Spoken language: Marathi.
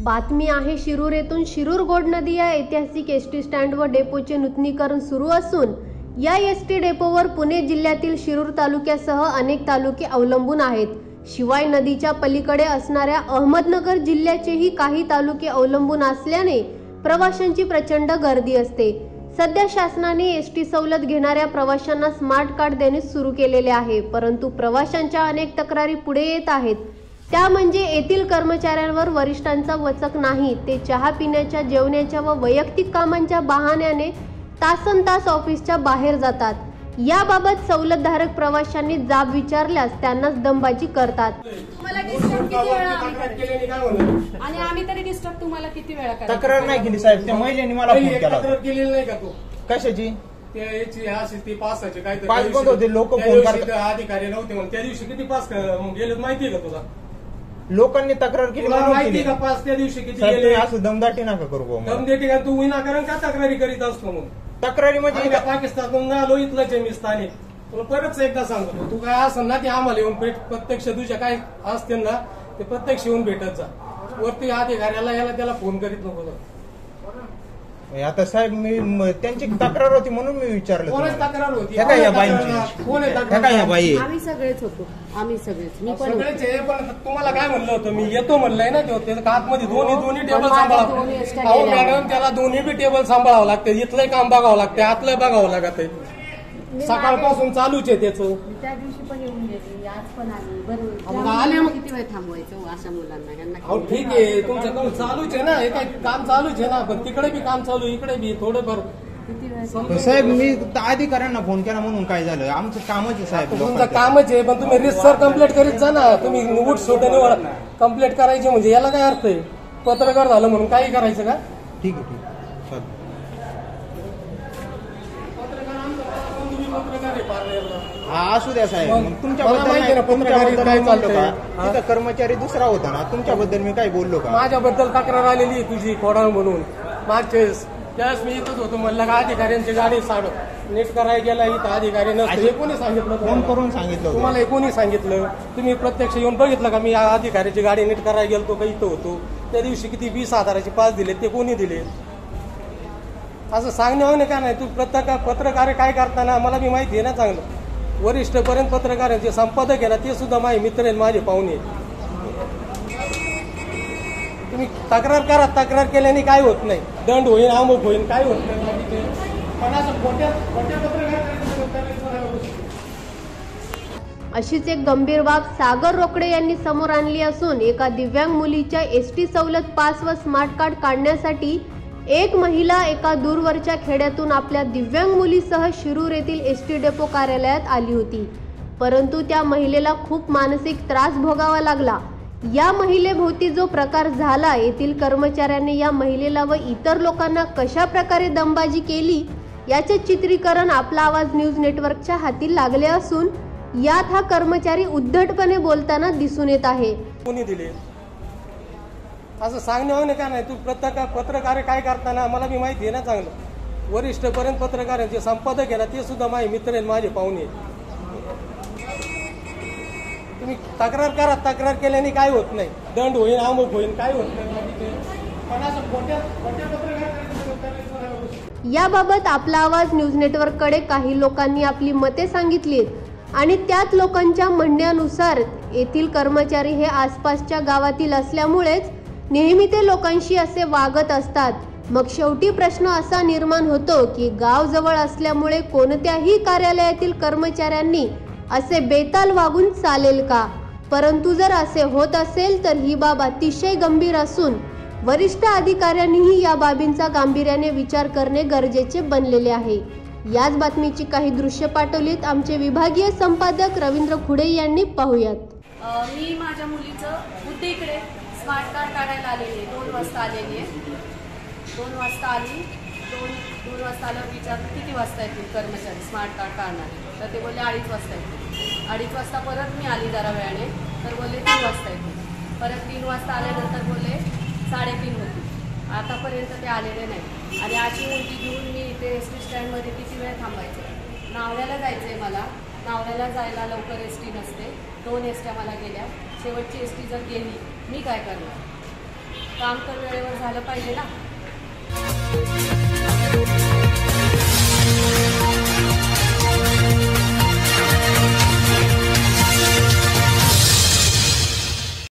बातमी आहे शिरूर येथून शिरूर गोड नदी या ऐतिहासिक एसटी स्टँड व डेपोचे नूतनीकरण सुरू असून या एसटी डेपोवर पुणे जिल्ह्यातील शिरूर तालुक्यासह अनेक तालुके अवलंबून आहेत। शिवाय नदीच्या पलीकडे असणाऱ्या अहमदनगर जिल्ह्याचेही काही तालुके अवलंबून असल्याने प्रवाशांची प्रचंड गर्दी असते। सध्या शासनाने एसटी सवलत घेणाऱ्या प्रवाशांना स्मार्ट कार्ड देणे सुरू केलेले आहे, परंतु प्रवाशांच्या अनेक तक्रारी पुढे येत आहेत। त्या म्हणजे येथील कर्मचाऱ्यांवर वरिष्ठांचा वचक नाही, ते चहा पिण्याच्या, जेवण्याच्या व वैयक्तिक कामांच्या बहाण्याने तासनतास ऑफिसच्या बाहेर जातात। याबाबत सवलतधारक प्रवाशांनी जाब विचारल्यास त्यांनाच दमबाजी करतात। आणि आम्ही तरी डिस्टर्ब तुम्हाला किती वेळा करा? तक्रार नाही केली साहेब, त्या महिलेने मला फोन केला। तक्रार केलेली नाही का तू? कशाची? याची अशी ती पासाची काय पास बंद होते, लोक फोन करतात, अधिकारी नव्हते म्हणून त्या दिवशी किती पास गेले माहितीये का तुला? लोकांनी तक्रार केली, माहिती का पास त्या दिवशी किती गेले? गेले? असं दमदाटी नका करू। दमदाटी का? तू विनाकारण का तक्रारी करीत असतो? मग तक्रारी म्हणजे पाकिस्तान आलो इथलंच आहे मी स्थानिक, तुला परत एकदा सांगतो, तू काय असं ना ते आम्हाला येऊन प्रत्यक्ष तुझ्या काय असते ना ते प्रत्यक्ष येऊन भेटत जा। वरती अधिकाऱ्याला याला त्याला फोन करीत नको। आता साहेब मी त्यांची तक्रार होती म्हणून मी विचारलं। कोणाची तक्रार होती? काय या बाईंची? कोण आहे काय तक्रार? या बाई? आम्ही सगळेच होतो, आम्ही सगळेच, मी पण सगळेच आहे। पण तुम्हाला काय म्हणलं होतं मी? येतो म्हणलंय ना ते आतमध्ये दोन्ही टेबल सांभाळावं। अहो मॅडम, त्याला दोन्ही बी टेबल सांभाळावं लागते, इथलंही काम बघावं लागते, आतलं बघावं लागत। सकाळपासून चालूच आहे त्याचं। त्या दिवशी पण येऊन गेली, आज पण आली। बरोबर आले मग किती वेळ थांबवायचं अशा मुलांना? अहो ठीक आहे, तुमचं काम चालूच आहे ना, हे काय काम चालूच आहे ना, पण तिकडे बी काम चालू, इकडे बी थोडंफार। साहेब मी अधिकाऱ्यांना फोन केला म्हणून काय झालं? आमचं कामच आहे साहेब, तुमचं कामच आहे, पण तुम्ही रिसर कंप्लेंट करीत जा ना। तुम्ही उठ सोट कंप्लेंट करायची म्हणजे याला काय अर्थ आहे? पत्रकार झालं म्हणून काही करायचं का? ठीक आहे, ठीक आहे। असू द्या साहेब, तुमच्याबद्दल काय चालतं का? तिथं कर्मचारी दुसरा होता ना, तुमच्याबद्दल मी काय बोललो का? माझ्याबद्दल तक्रार आलेली तुझी खोडाळ म्हणून मागचेस त्यावेळेस मी इथंच होतो, म्हणलं का अधिकाऱ्यांची गाडी साड नीट करायला गेला, इथं अधिकारी नसतं हे कोणी सांगितलं? फोन करून सांगितलं तुम्हाला? हे कोणी सांगितलं? तुम्ही प्रत्यक्ष येऊन बघितलं का? मी अधिकाऱ्याची गाडी नीट करायला गेलतो का? इथं होतो त्या दिवशी किती 20,000चे पास दिले, ते कोणी दिले? असं सांगणे का नाही? तू पत्रकार काय करताना मला बी माहिती आहे ना चांगलं। वरिष्ठ पर्यंत पत्रकारांचे संपादक आहे ना, ते सुद्धा माझे मित्र आहेत, माझे पाहुणे। तुम्ही तक्रार करा, तक्रार केल्याने काय होत नाही, दंड होईल, अमुक होईल, काय होत नाही। पण असं खोट्या पत्रकार अशीच एक गंभीर बाब सागर रोकडे यांनी समोर आणली असून एका दिव्यांग मुलीच्या एसटी सवलत पास व स्मार्ट कार्ड काढण्यासाठी एक महिला एका दूरवरच्या खेड्यातून आपल्या दिव्यांग मुलीसह शिरूर येथील एसटी डेपो कार्यालयात आली होती, परंतु त्या महिलेला खूप मानसिक त्रास भोगावा लागला। या महिलेभोवती जो प्रकार झाला, येथील कर्मचाऱ्यांनी या महिलेला व इतर लोकांना कशा प्रकारे दमबाजी केली याचे चित्रीकरण आपला आवाज न्यूज नेटवर्कच्या हाती लागले असून यात हा कर्मचारी उद्धटपणे बोलताना दिसून येत आहे। कोणी दिले? असं सांगणे का नाही? तू पत्रकार काय करताना मला बी माहिती आहे ना चांगलं। वरिष्ठ पर्यंत पत्रकारांचे संपादक आहे ना, ते सुद्धा माझे मित्र आहेत, माझे पाहुणे। तुम्ही तक्रार करा, तक्रार केल्याने काय होत नाही, दंड होईल, अमुक होईल, काय होत नाही। पण असं खोट्या पत्रकार याबाबत आपला आवाज न्यूज नेटवर्ककडे काही लोकांनी आपली मते सांगितली आणि त्यात लोकांच्या म्हणण्यानुसार येथील कर्मचारी हे आसपासच्या गावातील असल्यामुळेच नेहमी ते लोकांशी असे वागत असतात। मग शेवटी प्रश्न असा निर्माण होतो की गाव जवळ असल्यामुळे कोणत्याही कार्यालयातील कर्मचाऱ्यांनी असे बेताल वागून चालेल का? परंतु जर असे होत असेल तर ही बाब अतिशय गंभीर असून वरिष्ठ अधिकाऱ्यांनीही या बाबींचा गांभीर्याने विचार करणे गरजेचे बनलेले आहे। याच बातमीची काही दृश्य पाठवलीत आमचे विभागीय संपादक रवींद्र खुडे यांनी। पाहूयात। मी माझ्या मुलीचं बुद्धी इकडे स्मार्ट कार्ड काढायला आलेली आहे, 2 वाजता आलेली आहे। 2 वाजता आली, 2 वाजता आल्यावर विचारलं किती वाजता येतील कर्मचारी स्मार्ट कार्ड काढणारे, तर ते बोलले 2:30 वाजता येतील। 2:30 वाजता परत मी आली जरा वेळाने, तर बोलले 3 वाजता येतील। परत 3 वाजता आल्यानंतर बोलले 3:30 होतील। आतापर्यंत ते आलेले नाही। आणि अशी मुलगी घेऊन मी इथे एसटी स्टँडमध्ये किती वेळ थांबायचं? नावड्याला जायचं आहे मला, नावड्याला जायला लवकर एसटी नसते, 2 एसट्या मला गेल्या, शेवटची एसटी जर गेली मी काय करणार? काम तर वेळेवर झालं पाहिजे ना.